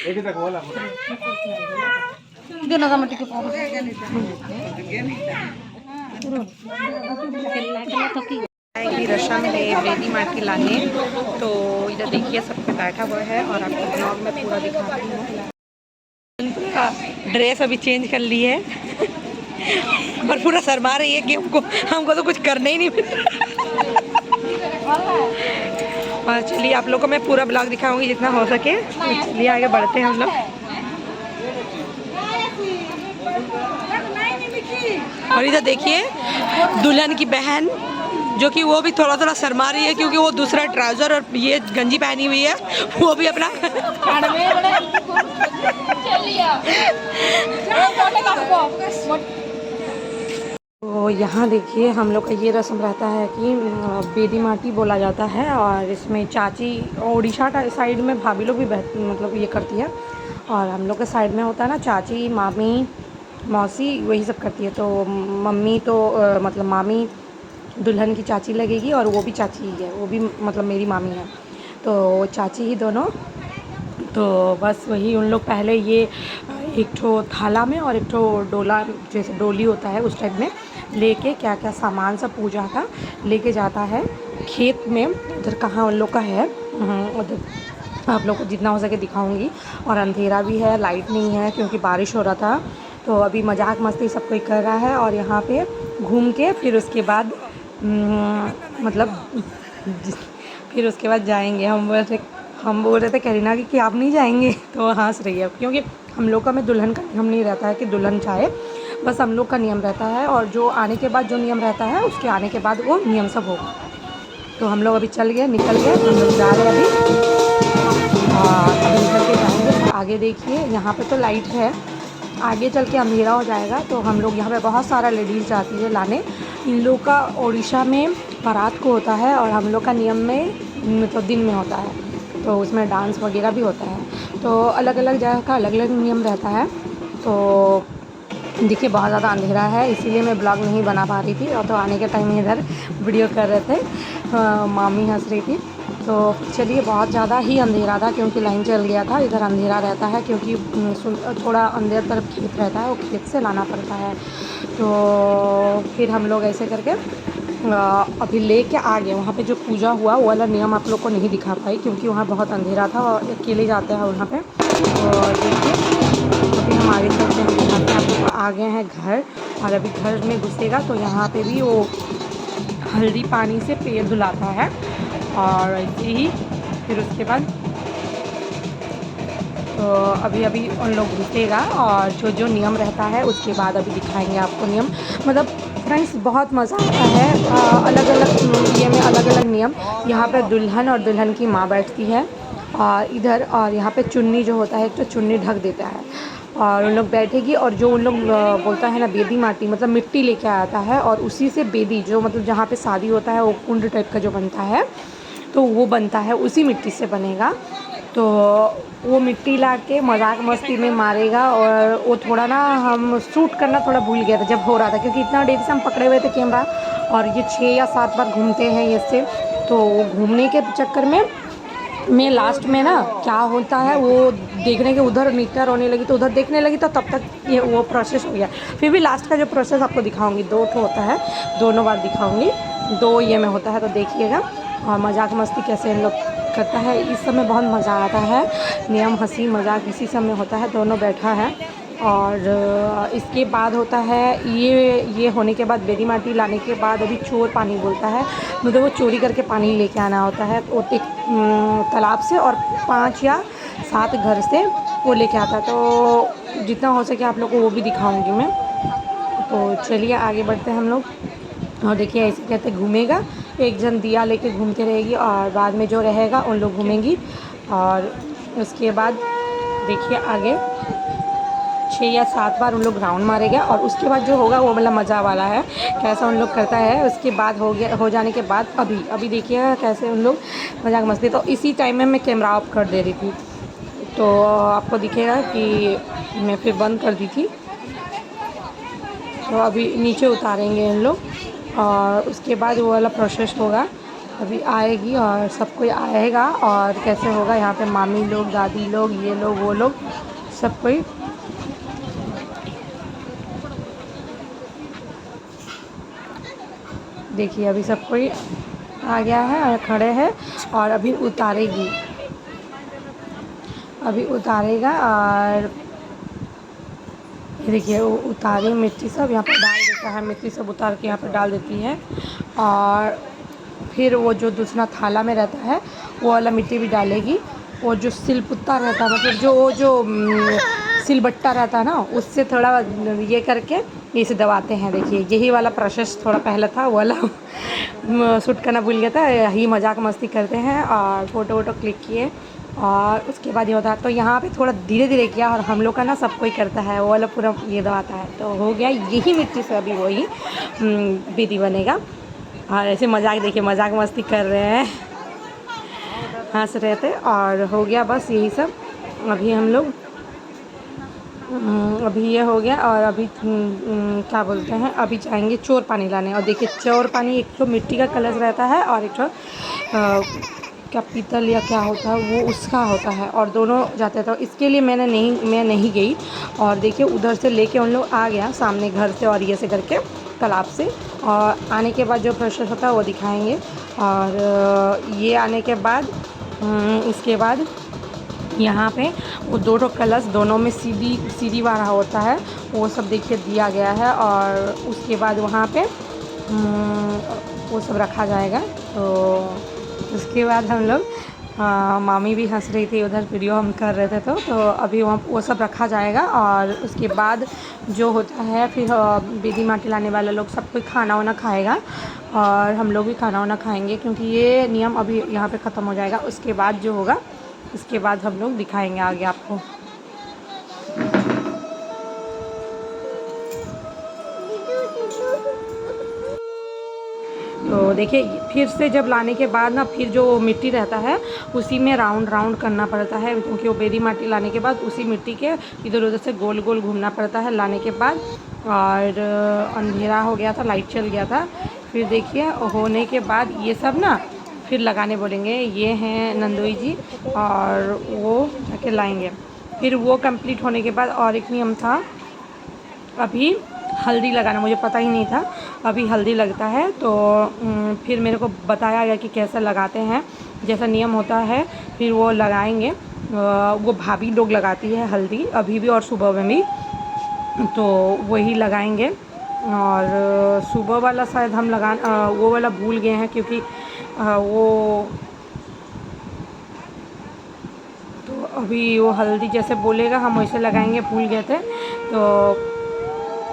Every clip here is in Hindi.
की रस्म है बेदी माटी लाने, तो इधर देखिए सब पे बैठा हुआ है और आपको ब्लॉग में पूरा दिखा रही हूँ। ड्रेस अभी चेंज कर ली है और पूरा शर्मा रही है कि हमको तो कुछ करना ही नहीं और चलिए आप लोग को मैं पूरा ब्लॉग दिखाऊंगी जितना हो सके। चलिए आगे बढ़ते हैं हम लोग। और इधर देखिए दुल्हन की बहन जो कि वो भी थोड़ा थोड़ा शर्मा रही है क्योंकि वो दूसरा ट्राउजर और ये गंजी पहनी हुई है, वो भी अपना तो यहाँ देखिए हम लोग का ये रस्म रहता है कि बेदी माटी बोला जाता है और इसमें चाची उड़ीसा साइड में भाभी लोग भी मतलब ये करती है और हम लोग के साइड में होता है ना चाची मामी मौसी वही सब करती है। तो मम्मी तो मतलब मामी दुल्हन की चाची लगेगी और वो भी चाची ही है, वो भी मतलब मेरी मामी है, तो चाची ही दोनों। तो बस वही उन लोग पहले ये एक ठो थाला में और एक ठो डोला जैसे डोली होता है उस टाइप में लेके क्या क्या सामान सब पूजा का लेके जाता है खेत में। उधर कहाँ उन लोग का है उधर आप लोग को जितना हो सके दिखाऊंगी। और अंधेरा भी है, लाइट नहीं है क्योंकि बारिश हो रहा था, तो अभी मजाक मस्ती सब कोई कर रहा है। और यहाँ पे घूम के फिर उसके बाद मतलब फिर उसके बाद जाएंगे। हम बोल रहे थे करीना कि आप नहीं जाएंगे, तो हंस रही है क्योंकि हम लोग का में दुल्हन का नियम नहीं रहता है कि दुल्हन चाहे, बस हम लोग का नियम रहता है और जो आने के बाद जो नियम रहता है उसके आने के बाद वो नियम सब होगा। तो हम लोग अभी चल गए, निकल गए, हम लोग जा रहे हैं अभी निकल के जाएंगे। आगे देखिए यहाँ पे तो लाइट है, आगे चल के अंधेरा हो जाएगा। तो हम लोग यहाँ पे बहुत सारा लेडीज़ जाती है लाने। इन लोग का उड़ीसा में बारात को होता है और हम लोग का नियम में तो दिन में होता है, तो उसमें डांस वगैरह भी होता है। तो अलग अलग जगह का अलग अलग नियम रहता है। तो देखिए बहुत ज़्यादा अंधेरा है इसीलिए मैं ब्लॉग नहीं बना पा रही थी, और तो आने के टाइम में इधर वीडियो कर रहे थे, मामी हंस रही थी। तो चलिए बहुत ज़्यादा ही अंधेरा था क्योंकि लाइन चल गया था। इधर अंधेरा रहता है क्योंकि थोड़ा अंदर तरफ खेत रहता है, वो खेत से लाना पड़ता है। तो फिर हम लोग ऐसे करके अभी ले के आ गए। वहाँ पे जो पूजा हुआ वो वाला नियम आप लोग को नहीं दिखा पाई क्योंकि वहाँ बहुत अंधेरा था और अकेले जाते हैं वहाँ पे। और देखिए अभी हम आगे चलते हैं, दिखाते हैं आप लोग को। आ गए हैं घर और अभी घर में घुसेगा तो यहाँ पे भी वो हल्दी पानी से पैर धुलाता है और ऐसे ही फिर उसके बाद तो अभी उन लोग घुसेगा और जो जो नियम रहता है उसके बाद अभी दिखाएंगे आपको नियम। मतलब फ्रेंड्स बहुत मज़ा आता है, अलग अलग ये में अलग अलग नियम। यहाँ पे दुल्हन और दुल्हन की माँ बैठती है और इधर, और यहाँ पे चुन्नी जो होता है तो चुन्नी ढक देता है और उन लोग बैठेगी। और जो उन लोग बोलता है ना बेदी माटी मतलब मिट्टी लेके आता है और उसी से बेदी जो मतलब जहाँ पे शादी होता है वो कुंड टाइप का जो बनता है तो वो बनता है, उसी मिट्टी से बनेगा। तो वो मिट्टी ला के मजाक मस्ती में मारेगा। और वो थोड़ा ना हम शूट करना थोड़ा भूल गया था जब हो रहा था क्योंकि इतना देर से हम पकड़े हुए थे कैमरा, और ये 6 या 7 बार घूमते हैं ये से। तो घूमने के चक्कर में लास्ट में ना क्या होता है वो देखने के, उधर नीचा रोने लगी तो उधर देखने लगी, तो तब तक ये वो प्रोसेस हो गया। फिर भी लास्ट का जो प्रोसेस आपको दिखाऊंगी, 2 ठो होता है, दोनों बार दिखाऊंगी, 2 ये में होता है तो देखिएगा। और मजाक मस्ती कैसे इन लोग करता है, इस समय बहुत मज़ा आता है। नियम हंसी मजाक इसी समय होता है, दोनों बैठा है। और इसके बाद होता है ये होने के बाद बेदी माटी लाने के बाद अभी चोर पानी बोलता है, मतलब वो चोरी करके पानी लेके आना होता है वो तालाब से, और 5 या 7 घर से वो लेके आता है। तो जितना हो सके आप लोग को वो भी दिखाऊंगी मैं। तो चलिए आगे बढ़ते हैं हम लोग। और देखिए ऐसे कहते घूमेगा, एक जन दिया लेके घूमते रहेगी और बाद में जो रहेगा उन लोग घूमेंगी। और उसके बाद देखिए आगे 6 या 7 बार उन लोग राउंड मारेगा और उसके बाद जो होगा वो वाला मज़ा वाला है, कैसा उन लोग करता है। उसके बाद हो जाने के बाद अभी देखिए कैसे उन लोग मजाक मस्ती। तो इसी टाइम में मैं कैमरा ऑफ कर दे रही थी तो आपको दिखेगा कि मैं फिर बंद कर दी थी। तो अभी नीचे उतारेंगे इन लोग और उसके बाद वो वाला प्रोसेस होगा। अभी आएगी और सब कोई आएगा और कैसे होगा यहाँ पे मामी लोग, दादी लोग, ये लोग, वो लोग, सब कोई। देखिए अभी सब कोई आ गया है और खड़े हैं और अभी उतारेगी, अभी उतारेगा। और ये देखिए वो उतारी मिट्टी सब यहाँ पर डाल देता है, मिट्टी सब उतार के यहाँ पर डाल देती है। और फिर वो जो दूसरा थाला में रहता है वो वाला मिट्टी भी डालेगी। और जो सिलपुत्ता रहता है, मतलब जो वो जो सिलबट्टा रहता है ना, उससे थोड़ा ये करके इसे दबाते हैं। देखिए यही वाला प्रोसेस थोड़ा पहले था, वो वाला शूट करना भूल गया था। यही मजाक मस्ती करते हैं और फ़ोटो वोटो क्लिक किए और उसके बाद ये होता है। तो यहाँ पे थोड़ा धीरे धीरे किया और हम लोग का ना सब कोई करता है, वो वाला पूरा ये दबाता है। तो हो गया, यही मिट्टी से अभी वही बेदी बनेगा। और ऐसे मजाक, देखिए मजाक मस्ती कर रहे हैं, हंस रहे थे। और हो गया बस यही सब। अभी हम लोग अभी ये हो गया और अभी क्या बोलते हैं, अभी जाएंगे चोर पानी लाने। और देखिए चोर पानी एक तो मिट्टी का कलश रहता है और एक तो क्या पीतल या क्या होता है वो उसका होता है, और दोनों जाते हैं। तो इसके लिए मैं नहीं गई। और देखिए उधर से लेके उन लोग आ गया सामने घर से, और ये से करके तालाब से। और आने के बाद जो प्रोसेस होता है वो दिखाएंगे। और ये आने के बाद इसके बाद यहाँ पे वो दो कलश दोनों में सीढ़ी वाला होता है, वो सब देखिए दिया गया है। और उसके बाद वहाँ पे वो सब रखा जाएगा। तो उसके बाद हम लोग मामी भी हंस रही थी, उधर वीडियो हम कर रहे थे। तो अभी वहाँ वो सब रखा जाएगा। और उसके बाद जो होता है फिर बेदी माटी लाने वाला लोग सब कोई खाना वाना खाएगा और हम लोग भी खाना वाना खाएंगे, क्योंकि ये नियम अभी यहाँ पे ख़त्म हो जाएगा। उसके बाद जो होगा, इसके बाद हम लोग दिखाएंगे आगे आपको। तो देखिए फिर से जब लाने के बाद ना, फिर जो मिट्टी रहता है उसी में राउंड राउंड करना पड़ता है, क्योंकि वो बेदी माटी लाने के बाद उसी मिट्टी के इधर उधर से गोल गोल घूमना पड़ता है लाने के बाद। और अंधेरा हो गया था, लाइट चल गया था। फिर देखिए होने के बाद ये सब ना फिर लगाने बोलेंगे। ये हैं नंदोई जी और वो जाके लाएंगे। फिर वो कंप्लीट होने के बाद और एक नियम था, अभी हल्दी लगाना, मुझे पता ही नहीं था अभी हल्दी लगता है। तो फिर मेरे को बताया गया कि कैसे लगाते हैं, जैसा नियम होता है फिर वो लगाएंगे। वो भाभी लोग लगाती है हल्दी अभी भी और सुबह में भी, तो वही लगाएंगे। और सुबह वाला शायद हम वो वाला भूल गए हैं, क्योंकि वो तो अभी वो हल्दी जैसे बोलेगा हम वैसे लगाएंगे, भूल गए थे। तो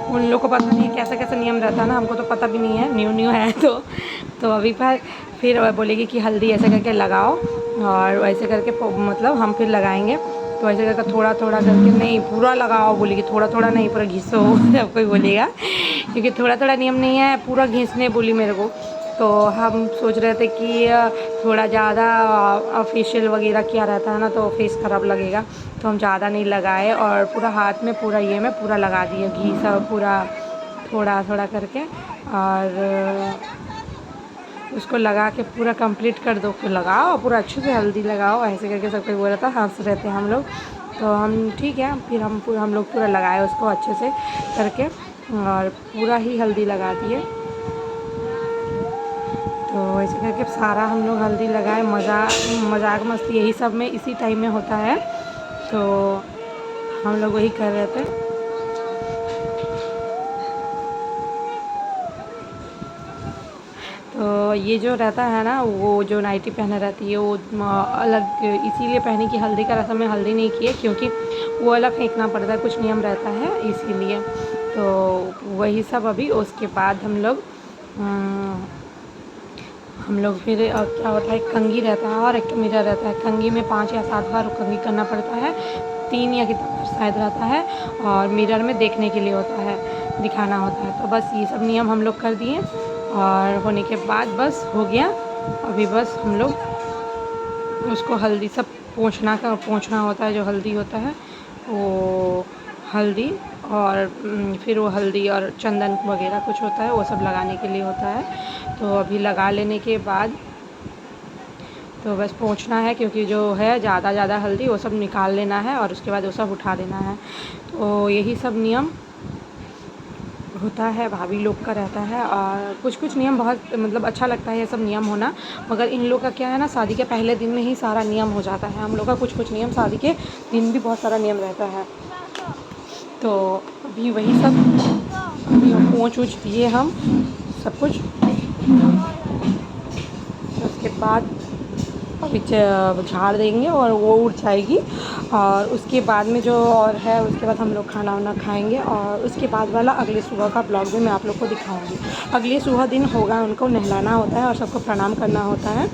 उन लोग को पता नहीं कैसा कैसा नियम रहता है ना, हमको तो पता भी नहीं है, न्यू न्यू है। तो अभी पर फिर बोलेगी कि हल्दी ऐसे करके लगाओ और वैसे करके मतलब हम फिर लगाएंगे। तो ऐसे करके थोड़ा थोड़ा करके, नहीं पूरा लगाओ बोलेगी, थोड़ा थोड़ा नहीं पूरा घिसो सब कोई बोलेगा, क्योंकि थोड़ा थोड़ा नियम नहीं है, पूरा घिसने बोली मेरे को। तो हम सोच रहे थे कि थोड़ा ज़्यादा ऑफिशियल वगैरह किया रहता है ना, तो फेस ख़राब लगेगा। तो हम ज़्यादा नहीं लगाए और पूरा हाथ में पूरा ये में पूरा लगा दिए घी सब पूरा, थोड़ा थोड़ा करके। और उसको लगा के पूरा कंप्लीट कर दो, फिर लगाओ पूरा अच्छे से हल्दी लगाओ, ऐसे करके सब कोई बोल रहा था, हंस रहे थे हम लोग। तो हम ठीक है, फिर हम लोग पूरा लगाए उसको अच्छे से करके और पूरा ही हल्दी लगा दिए। तो ऐसे करके सारा हम लोग हल्दी लगाए, मजाक मस्ती यही सब में इसी टाइम में होता है। तो हम लोग वही कर रहे थे। तो ये जो रहता है ना, वो जो नाइटी पहने रहती है वो अलग इसीलिए पहनी कि हल्दी का रस्म में हल्दी नहीं किए, क्योंकि वो अलग फेंकना पड़ता है, कुछ नियम रहता है इसीलिए। तो वही सब अभी उसके बाद हम लोग फिर क्या होता है, कंघी रहता है और एक तो मिरर रहता है। कंघी में 5 या 7 बार कंघी करना पड़ता है, 3 या कितना बार शायद रहता है। और मिरर में देखने के लिए होता है, दिखाना होता है। तो बस ये सब नियम हम लोग कर दिए और होने के बाद बस हो गया। अभी बस हम लोग उसको हल्दी सब पोंछना होता है, जो हल्दी होता है वो हल्दी और फिर वो हल्दी और चंदन वगैरह कुछ होता है, वो सब लगाने के लिए होता है। तो अभी लगा लेने के बाद तो बस पोंछना है, क्योंकि जो है ज़्यादा हल्दी वो सब निकाल लेना है और उसके बाद वो सब उठा देना है। तो यही सब नियम होता है, भाभी लोग का रहता है। और कुछ नियम बहुत मतलब अच्छा लगता है ये सब नियम होना, मगर इन लोग का क्या है ना, शादी के पहले दिन में ही सारा नियम हो जाता है। हम लोग का कुछ नियम शादी के दिन भी बहुत सारा नियम रहता है। तो अभी वही सब अभी पोंछ ऊँछ दिए हम सब कुछ। उसके बाद अभी झाड़ देंगे और वो उड़ जाएगी। और उसके बाद में जो और है, उसके बाद हम लोग खाना वाना खाएंगे और उसके बाद वाला अगले सुबह का ब्लॉग भी मैं आप लोग को दिखाऊंगी। अगले सुबह दिन होगा, उनको नहलाना होता है और सबको प्रणाम करना होता है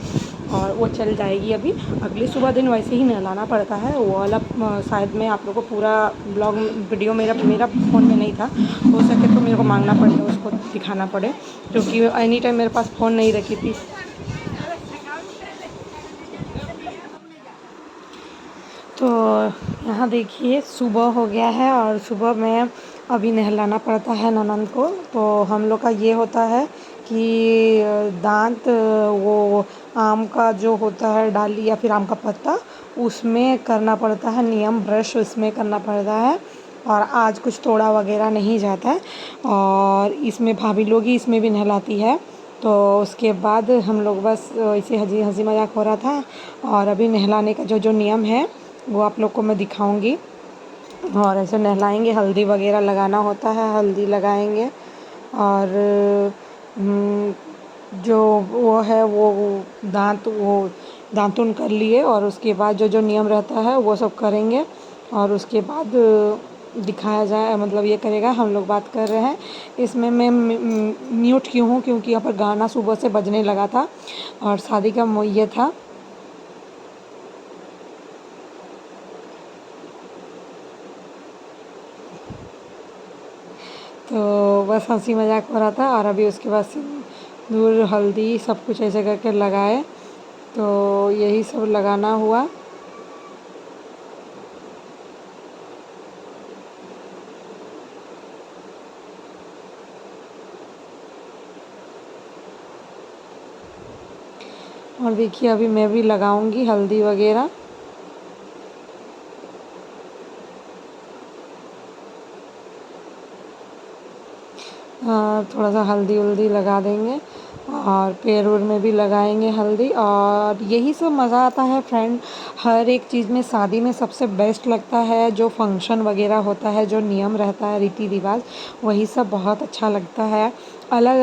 और वो चल जाएगी। अभी अगले सुबह दिन वैसे ही नहलाना पड़ता है, वो वाला शायद मैं आप लोग को पूरा ब्लॉग वीडियो मेरा फ़ोन में नहीं था, हो सके तो मेरे को मांगना पड़ेगा, उसको दिखाना पड़े, क्योंकि एनी टाइम मेरे पास फ़ोन नहीं रखी थी। तो यहाँ देखिए सुबह हो गया है और सुबह में अभी नहलाना पड़ता है ननद को। तो हम लोग का ये होता है कि दांत वो आम का जो होता है डाली या फिर आम का पत्ता, उसमें करना पड़ता है नियम, ब्रश उसमें करना पड़ता है। और आज कुछ तोड़ा वगैरह नहीं जाता है और इसमें भाभी लोग ही इसमें भी नहलाती है। तो उसके बाद हम लोग बस ऐसे हंसी मजाक हो रहा था। और अभी नहलाने का जो नियम है वो आप लोग को मैं दिखाऊंगी। और ऐसे नहलाएंगे, हल्दी वगैरह लगाना होता है, हल्दी लगाएंगे। और जो वो है वो दातुन कर लिए और उसके बाद जो नियम रहता है वो सब करेंगे। और उसके बाद दिखाया जाए, मतलब ये करेगा। हम लोग बात कर रहे हैं, इसमें मैं म्यूट क्यों हूँ, क्योंकि यहाँ पर गाना सुबह से बजने लगा था और शादी का ये था। तो बस हंसी मजाक हो रहा था। और अभी उसके बाद सिंदूर हल्दी सब कुछ ऐसे करके लगाए, तो यही सब लगाना हुआ। और देखिए अभी मैं भी लगाऊंगी हल्दी वगैरह। थोड़ा सा हल्दी वल्दी लगा देंगे और पैर उर में भी लगाएंगे हल्दी। और यही सब मज़ा आता है फ्रेंड, हर एक चीज़ में। शादी में सबसे बेस्ट लगता है जो फंक्शन वगैरह होता है, जो नियम रहता है, रीति रिवाज, वही सब बहुत अच्छा लगता है। अलग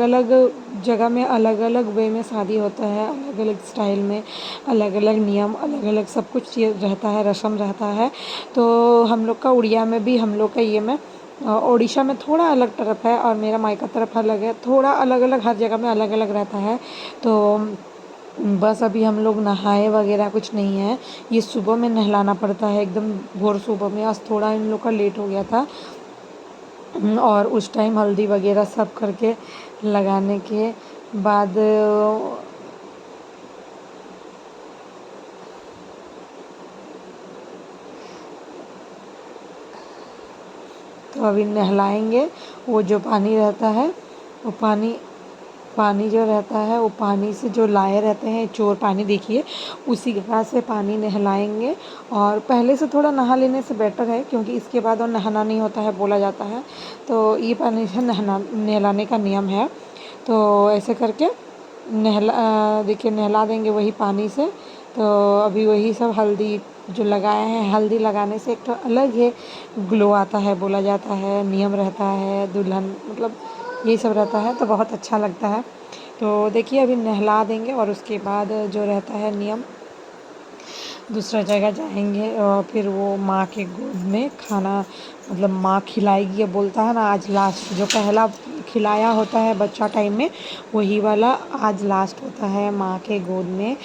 अलग जगह में अलग अलग वे में शादी होता है, अलग अलग स्टाइल में, अलग अलग नियम, अलग अलग सब कुछ ये रहता है, रस्म रहता है। तो हम लोग का उड़िया में भी, हम लोग का ये में उड़ीसा में थोड़ा अलग तरफ है और मेरा मायका तरफ अलग है, थोड़ा अलग अलग, हर जगह में अलग अलग रहता है। तो बस अभी हम लोग नहाए वगैरह कुछ नहीं है, ये सुबह में नहलाना पड़ता है एकदम भोर सुबह में। आज थोड़ा इन लोग का लेट हो गया था और उस टाइम हल्दी वगैरह सब करके लगाने के बाद तो अभी नहलाएंगे। वो जो पानी रहता है, वो पानी जो रहता है, वो पानी से जो लाए रहते हैं चोर पानी, देखिए उसी के पास से पानी नहलाएंगे। और पहले से थोड़ा नहा लेने से बेटर है, क्योंकि इसके बाद और नहाना नहीं होता है बोला जाता है। तो ये पानी से नहलाने का नियम है। तो ऐसे करके देखिए नहला देंगे वही पानी से। तो अभी वही सब हल्दी जो लगाए हैं, हल्दी लगाने से एक तो अलग ही ग्लो आता है बोला जाता है, नियम रहता है, दुल्हन मतलब ये सब रहता है, तो बहुत अच्छा लगता है। तो देखिए अभी नहला देंगे और उसके बाद जो रहता है नियम, दूसरा जगह जाएंगे और फिर वो माँ के गोद में खाना, मतलब माँ खिलाएगी, ये बोलता है ना, आज लास्ट जो पहला खिलाया होता है बच्चा टाइम में, वही वाला आज लास्ट होता है। माँ के गोद में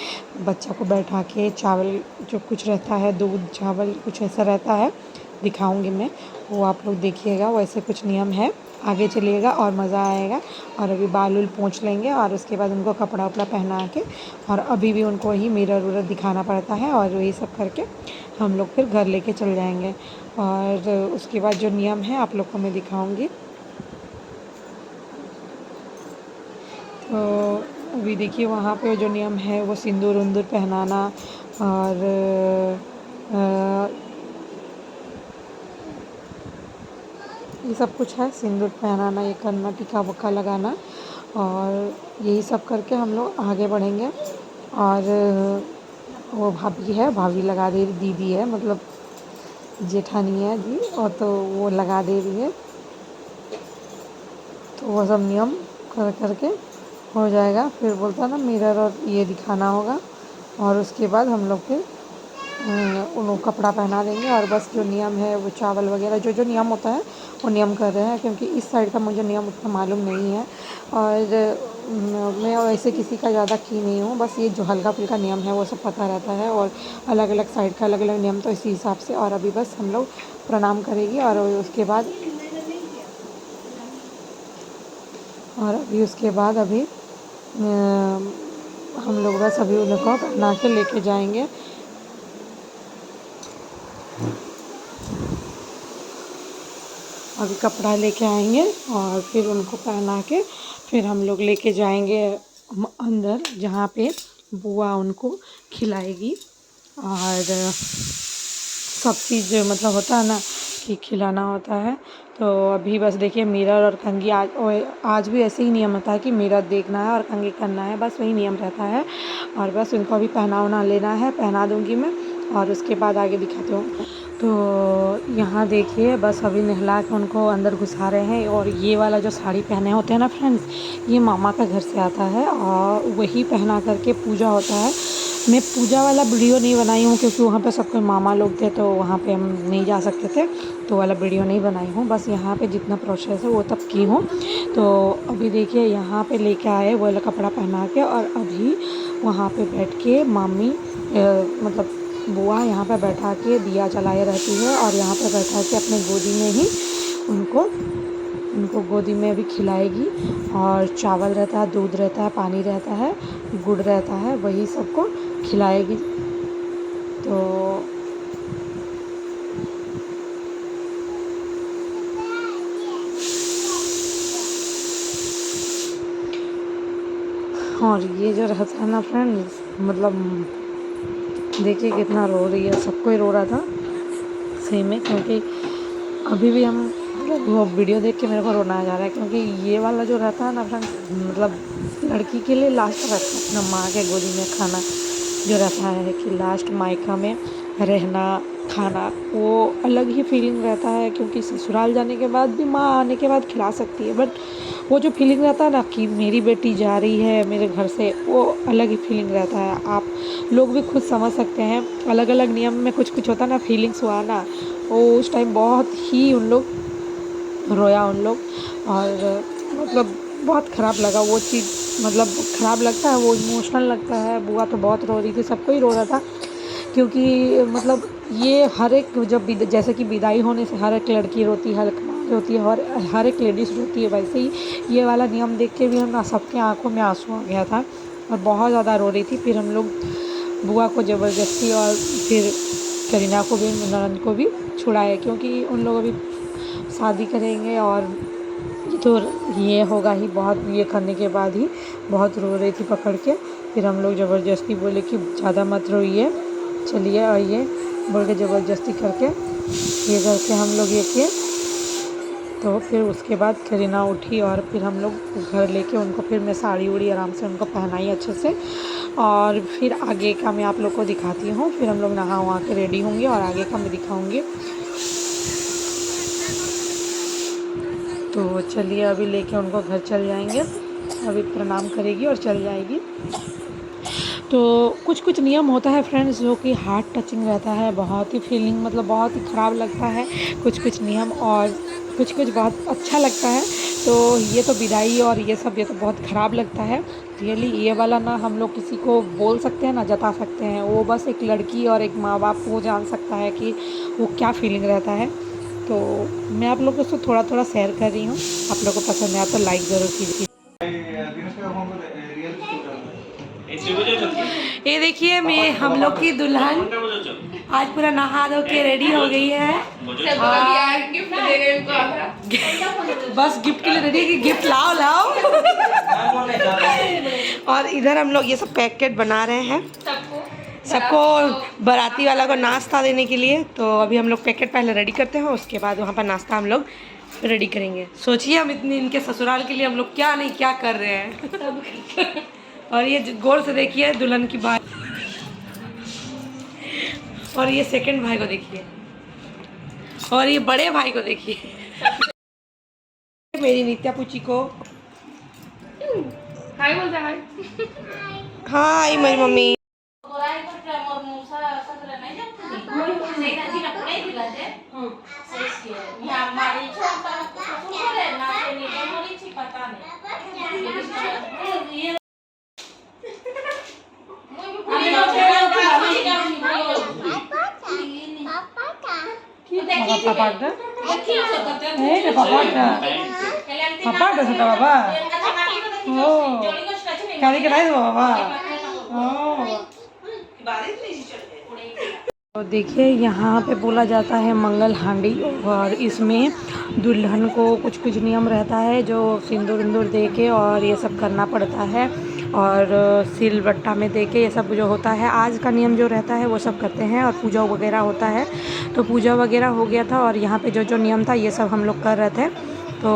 बच्चा को बैठा के चावल जो कुछ रहता है, दूध चावल कुछ ऐसा रहता है, दिखाऊंगी मैं, वो आप लोग देखिएगा। वैसे कुछ नियम है, आगे चलिएगा और मज़ा आएगा। और अभी बाल उल पोंछ लेंगे और उसके बाद उनको कपड़ा उपड़ा पहना के, और अभी भी उनको ही मिरर उरर दिखाना पड़ता है और यही सब करके हम लोग फिर घर लेके चल जाएंगे। और उसके बाद जो नियम है आप लोग को मैं दिखाऊंगी। तो अभी देखिए वहाँ पे जो नियम है वो सिंदूर उंदूर पहनाना और ये सब कुछ है, सिंदूर पहनाना, ये करना, टीका वक्का लगाना, और यही सब करके हम लोग आगे बढ़ेंगे। और वो भाभी है, भाभी लगा दे रही, दीदी है मतलब जेठानी है जी, और तो वो लगा दे रही है। तो वो सब नियम कर करके हो जाएगा। फिर बोलता ना मिरर और ये दिखाना होगा, और उसके बाद हम लोग फिर उनको कपड़ा पहना देंगे। और बस जो नियम है वो चावल वगैरह जो जो नियम होता है वो नियम कर रहे हैं, क्योंकि इस साइड का मुझे नियम उतना मालूम नहीं है, और मैं वैसे किसी का ज़्यादा की नहीं हूँ, बस ये जो हल्का फुल्का नियम है वो सब पता रहता है, और अलग अलग साइड का अलग अलग नियम, तो इसी हिसाब से। और अभी बस हम लोग प्रणाम करेंगे, और उसके बाद अभी हम लोग बस अभी उन लोग को पहना के लेके जाएंगे। अभी कपड़ा लेके आएंगे और फिर उनको पहना के फिर हम लोग लेके जाएंगे अंदर, जहाँ पे बुआ उनको खिलाएगी। और सब चीज़ मतलब होता है ना कि खिलाना होता है। तो अभी बस देखिए मिरर और कंघी, आज भी ऐसे ही नियम होता है कि मिरर देखना है और कंघी करना है, बस वही नियम रहता है। और बस उनको अभी पहना उना लेना है, पहना दूँगी मैं, और उसके बाद आगे दिखाती हूँ। तो यहाँ देखिए बस अभी नहला के उनको अंदर घुसा रहे हैं। और ये वाला जो साड़ी पहने होते हैं ना फ्रेंड्स, ये मामा का घर से आता है, और वही पहना करके पूजा होता है। मैं पूजा वाला वीडियो नहीं बनाई हूँ, क्योंकि वहाँ पे सब कोई मामा लोग थे, तो वहाँ पे हम नहीं जा सकते थे, तो वाला वीडियो नहीं बनाई हूँ। बस यहाँ पे जितना प्रोसेस है वो तब की हूँ। तो अभी देखिए यहाँ पे लेके आए वो वाला कपड़ा पहना के, और अभी वहाँ पे बैठ के मामी मतलब बुआ यहाँ पे बैठा के दिया जलाए रहती है, और यहाँ पे बैठा के अपने गोदी में ही उनको गोदी में भी खिलाएगी। और चावल रहता है, दूध रहता है, पानी रहता है, गुड़ रहता है, वही सबको खिलाएगी। तो और ये जो रहता है ना फ्रेंड्स, मतलब देखिए कितना रो रही है, सबको ही रो रहा था सही में, क्योंकि अभी भी हम वो वीडियो देख के मेरे को रोना आ जा रहा है। क्योंकि ये वाला जो रहता है ना फ्रेंड्स, मतलब लड़की के लिए लास्ट रहता है अपना माँ के गोदी में खाना, जो रहता है कि लास्ट मायका में रहना, खाना, वो अलग ही फीलिंग रहता है। क्योंकि ससुराल जाने के बाद भी माँ आने के बाद खिला सकती है, बट वो जो फीलिंग रहता है ना कि मेरी बेटी जा रही है मेरे घर से, वो अलग ही फीलिंग रहता है। आप लोग भी खुद समझ सकते हैं, अलग अलग नियम में कुछ कुछ होता है ना, फीलिंग्स हुआ ना, वो उस टाइम बहुत ही उन लोग रोया उन लोग। और मतलब बहुत ख़राब लगा वो चीज़, मतलब ख़राब लगता है, वो इमोशनल लगता है। बुआ तो बहुत रो रही थी, सबको ही रो रहा था, क्योंकि मतलब ये हर एक जब जैसे कि विदाई होने से हर एक लड़की रोती है, हर एक माँ रोती है, और हर एक लेडीज़ रोती है, वैसे ही ये वाला नियम देख के भी हम सबके आंखों में आंसू आ गया था, और बहुत ज़्यादा रो रही थी। फिर हम लोग बुआ को ज़बरदस्ती, और फिर करीना को भी, ननद को भी छुड़ाए, क्योंकि उन लोग अभी शादी करेंगे, और तो ये होगा ही, बहुत ये करने के बाद ही बहुत रो रही थी पकड़ के। फिर हम लोग ज़बरदस्ती बोले कि ज़्यादा मत रोइए, चलिए आइए, बोल के ज़बरदस्ती करके ये करके हम लोग ये किए। तो फिर उसके बाद करीना उठी, और फिर हम लोग घर लेके उनको, फिर मैं साड़ी उड़ी आराम से उनको पहनाई अच्छे से। और फिर आगे का मैं आप लोग को दिखाती हूँ। फिर हम लोग नहा वहा के रेडी होंगे, और आगे का मैं दिखाऊँगी। तो चलिए अभी लेके उनको घर चल जाएंगे, अभी प्रणाम करेगी और चल जाएगी। तो कुछ कुछ नियम होता है फ्रेंड्स जो कि हार्ट टचिंग रहता है, बहुत ही फीलिंग मतलब बहुत ही ख़राब लगता है कुछ कुछ नियम, और कुछ कुछ बहुत अच्छा लगता है। तो ये तो विदाई और ये सब, ये तो बहुत ख़राब लगता है रियली। ये वाला ना हम लोग किसी को बोल सकते हैं ना जता सकते हैं, वो बस एक लड़की और एक माँ बाप वो जान सकता है कि वो क्या फीलिंग रहता है। तो मैं आप लोगों को थोड़ा थोड़ा शेयर कर रही हूँ, आप लोगों को पसंद आया तो लाइक ज़रूर कीजिए। ये देखिए मैं हम लोग की दुल्हन आज पूरा नहा धो के रेडी हो गई है बस गिफ्ट के लिए रेडी है कि गिफ्ट लाओ लाओ। और इधर हम लोग ये सब पैकेट बना रहे हैं सबको बाराती वाला को नाश्ता देने के लिए। तो अभी हम लोग पैकेट पहले रेडी करते हैं, उसके बाद वहाँ पर नाश्ता हम लोग रेडी करेंगे। सोचिए हम इतनी इनके ससुराल के लिए हम लोग क्या नहीं क्या कर रहे हैं। और ये गौर से देखिए दुल्हन की भाई, और ये सेकंड भाई को देखिए, और ये बड़े भाई को देखिए। मेरी नित्या पूची को हाय बोलते हैं। हाय मेरी मम्मी। तो देखिए यहाँ पे बोला जाता है मंगल हांडी, और इसमें दुल्हन को कुछ कुछ नियम रहता है जो सिंदूर विंदूर दे के और ये सब करना पड़ता है, और सिलबट्टा में दे के ये सब जो होता है आज का नियम जो रहता है वो सब करते हैं। और पूजा वगैरह होता है, तो पूजा वगैरह हो गया था और यहाँ पे जो जो नियम था ये सब हम लोग कर रहे थे। तो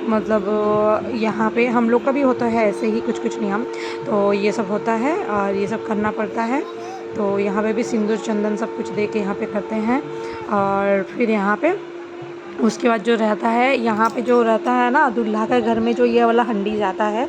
मतलब यहाँ पे हम लोग का भी होता है ऐसे ही कुछ कुछ नियम, तो ये सब होता है और ये सब करना पड़ता है। तो यहाँ पे भी सिंदूर चंदन सब कुछ दे के यहाँ पे करते हैं। और फिर यहाँ पे उसके बाद जो रहता है, यहाँ पे जो रहता है ना दूल्हा के घर में जो ये वाला हंडी जाता है,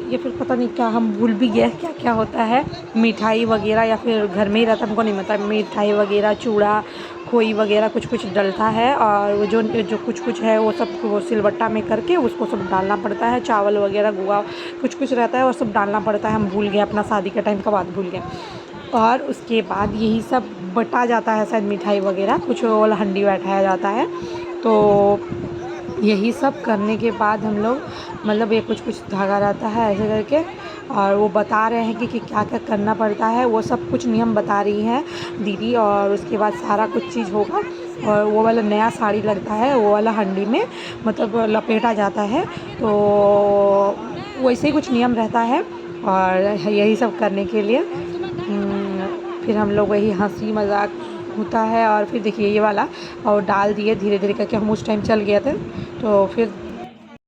ये फिर पता नहीं क्या हम भूल भी गए क्या क्या होता है, मिठाई वगैरह या फिर घर में ही रहता है हमको नहीं पता, मिठाई वगैरह चूड़ा खोई वगैरह कुछ कुछ डलता है। और वो जो कुछ कुछ है वो सब वो सिलबट्टा में करके उसको सब डालना पड़ता है, चावल वगैरह गुआ कुछ कुछ रहता है और सब डालना पड़ता है। हम भूल गए, अपना शादी के टाइम का बात भूल गए। और उसके बाद यही सब बटा जाता है, शायद मिठाई वगैरह कुछ वाला हंडी बैठाया जाता है। तो यही सब करने के बाद हम लोग मतलब ये कुछ कुछ धागा रहता है ऐसे करके, और वो बता रहे हैं कि क्या क्या करना पड़ता है, वो सब कुछ नियम बता रही हैं दीदी। और उसके बाद सारा कुछ चीज़ होगा और वो वाला नया साड़ी लगता है वो वाला हंडी में मतलब लपेटा जाता है। तो वैसे ही कुछ नियम रहता है और यही सब करने के लिए फिर हम लोग वही हंसी मजाक होता है। और फिर देखिए ये वाला और डाल दिए धीरे धीरे करके, हम उस टाइम चल गए थे तो फिर